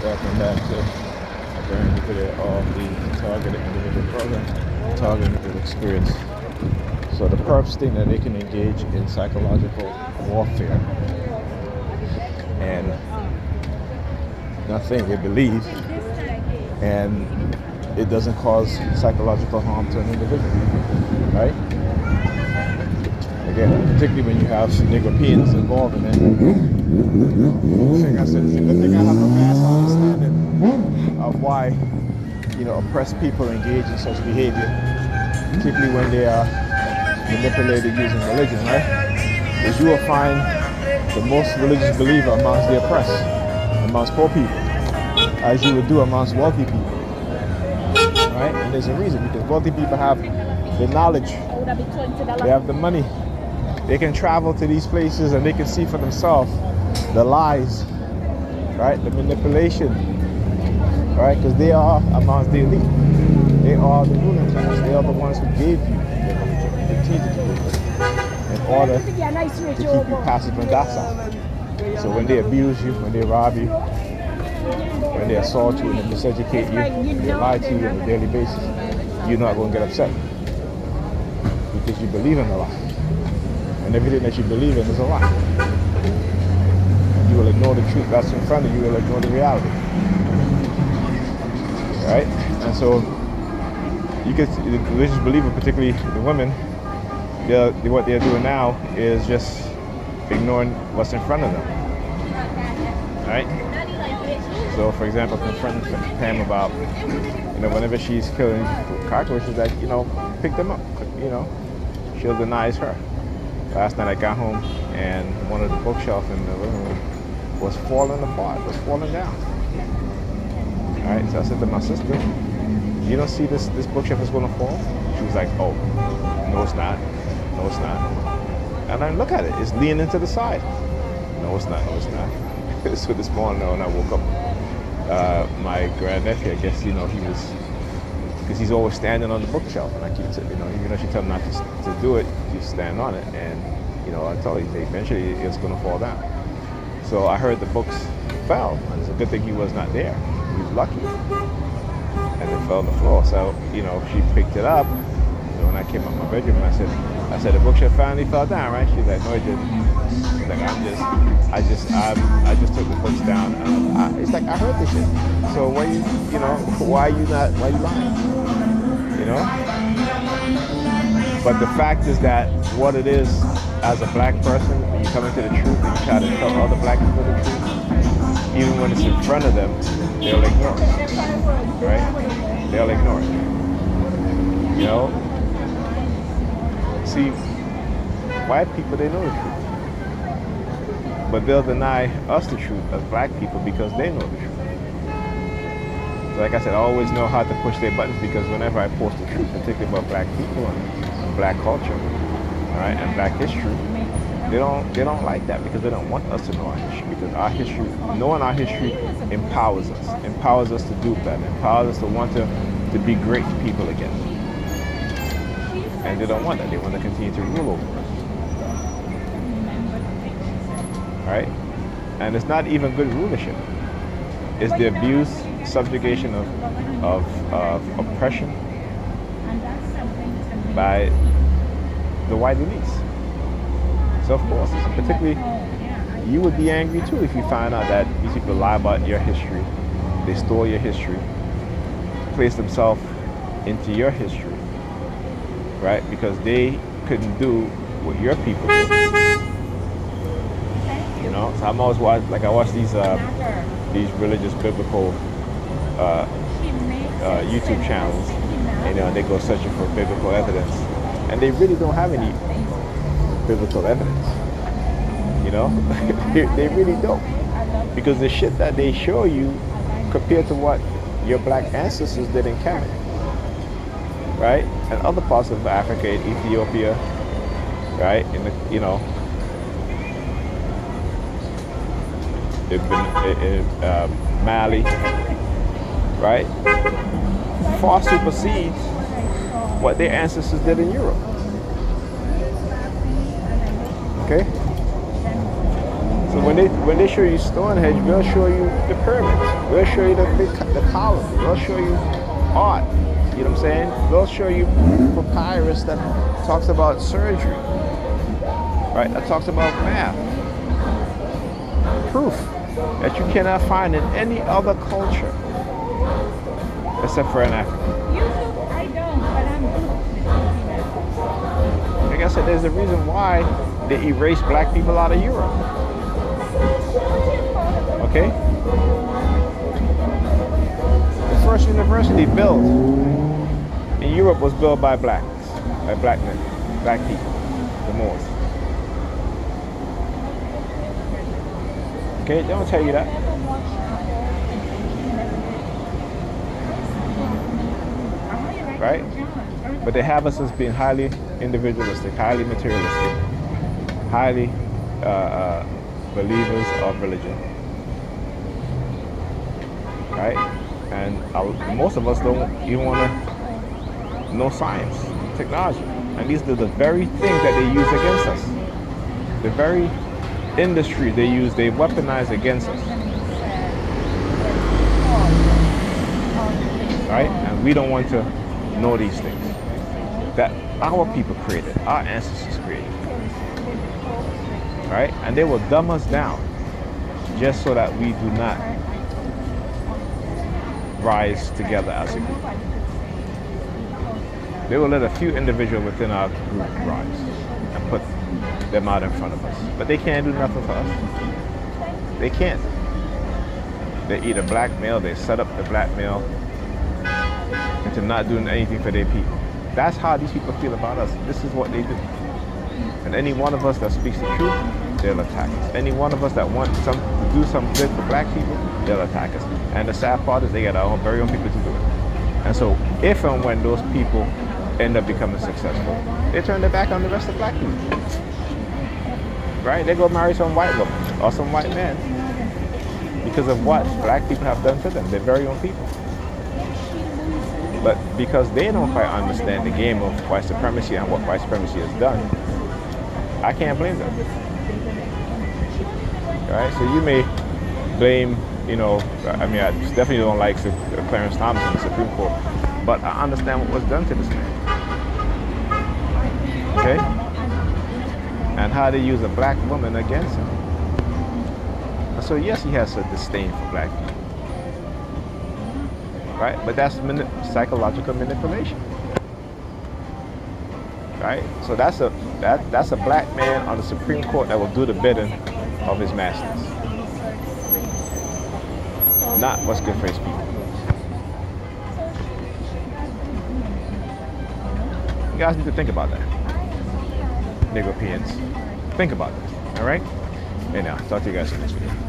welcome back to a brand new video of the targeted individual program, targeted individual experience. So the perps think that they can engage in psychological warfare, and nothing they believe, and it doesn't cause psychological harm to an individual, right? Again, particularly when you have Negropeans involved in it. Like I said, it's a good thing I have a vast understanding of why, oppressed people engage in such behavior, particularly when they are manipulated using religion, right? Because you will find the most religious believer amongst the oppressed, amongst poor people, as you would do amongst wealthy people, right? And there's a reason, because wealthy people have the knowledge, they have the money, they can travel to these places and they can see for themselves the lies, right? The manipulation, right? Because they are amongst the elite. They are the ruling class. They are the ones who gave you the religion, strategic religion, in order to keep you passive and docile. So when they abuse you, when they rob you, when they assault you, when they miseducate you, when they lie to you on a daily basis, you're not going to get upset because you believe in the lie. And everything that you believe in is a lie. You will ignore the truth that's in front of you. You will ignore the reality, right? And so you get the religious believer, particularly the women. What they're doing now is just ignoring what's in front of them, right? So, for example, confronting Pam about, whenever she's killing cockroaches, that pick them up. She'll deny it's her. Last night I got home and one of the bookshelves in the living room was falling apart, was falling down. All right, so I said to my sister, "You don't see this bookshelf is going to fall?" She was like, "Oh, no, it's not. No, it's not." And I look at it; it's leaning to the side. No, it's not. No, it's not. So this morning when I woke up, my grandnephew, I guess, he was, because he's always standing on the bookshelf, and I keep, even though she told him not to do it, you stand on it, and I told him eventually it's going to fall down. So I heard the books fell, and it's a good thing he was not there. He was lucky, and it fell on the floor. So she picked it up. So when I came out of my bedroom, I said the bookshelf finally fell down, right? She's like, "No, it didn't." She's like, I just took the books down. It's like, I heard this shit. So why are you lying? But the fact is that what it is, as a black person, when you come into the truth and you try to tell other black people the truth, even when it's in front of them, they'll ignore it, right? They'll ignore it. See, white people, they know the truth, but they'll deny us the truth as black people because they know the truth. Like I said, I always know how to push their buttons, because whenever I post the truth, particularly about black people and black culture, all right, and black history, they don't like that, because they don't want us to know our history, because our history, knowing our history, empowers us to do better, empowers us to want to be great people again. And they don't want that. They want to continue to rule over us. All right? And it's not even good rulership. It's the abuse, subjugation of oppression by the white elites. So of course, particularly, you would be angry too if you find out that these people lie about your history, they stole your history, place themselves into your history, right? Because they couldn't do what your people did. So I'm always I watch these religious biblical YouTube channels, and they go searching for biblical evidence, and they really don't have any biblical evidence. They really don't, because the shit that they show you compared to what your black ancestors did in Kemet, right, and other parts of Africa, in Ethiopia, right, in Mali, right, far supersedes what their ancestors did in Europe. Okay? So when they show you Stonehenge, we'll show you the pyramids. We'll show you the columns. We'll show you art. You know what I'm saying? We'll show you papyrus that talks about surgery, right? That talks about math. Proof that you cannot find in any other culture except for in Africa. I don't, but I'm Like I said, there's a reason why they erased black people out of Europe. Okay? The first university built in Europe was built by black men, black people, the Moors. Okay, they don't tell you that. Right? But they have us as being highly individualistic, highly materialistic, highly believers of religion. Right? And most of us don't even want to know science, technology. And these are the very things that they use against us. The very industry they weaponize against us. Right? And we don't want to know these things that our people created, our ancestors created. Right? And they will dumb us down just so that we do not rise together as a group. They will let a few individuals within our group rise and put them out in front of us. But they can't do nothing for us. They can't. They either blackmail, they set up the blackmail into not doing anything for their people. That's how these people feel about us. This is what they do. And any one of us that speaks the truth, they'll attack us. Any one of us that wants to do something good for black people, they'll attack us. And the sad part is they get our very own people to do it. And so if and when those people end up becoming successful, they turn their back on the rest of black people. Right? They go marry some white woman or some white man because of what black people have done to them, their very own people. But because they don't quite understand the game of white supremacy and what white supremacy has done, I can't blame them. Right? So you may blame, I mean, I definitely don't like Clarence Thomas in the Supreme Court, but I understand what was done to this man. Okay? And how they use a black woman against him. And so yes, he has a disdain for black people. Right? But that's psychological manipulation. Right? So that's a black man on the Supreme Court that will do the bidding of his masters. Not what's good for his people. You guys need to think about that. Negropeans. Think about that. Alright? And now, talk to you guys in this video.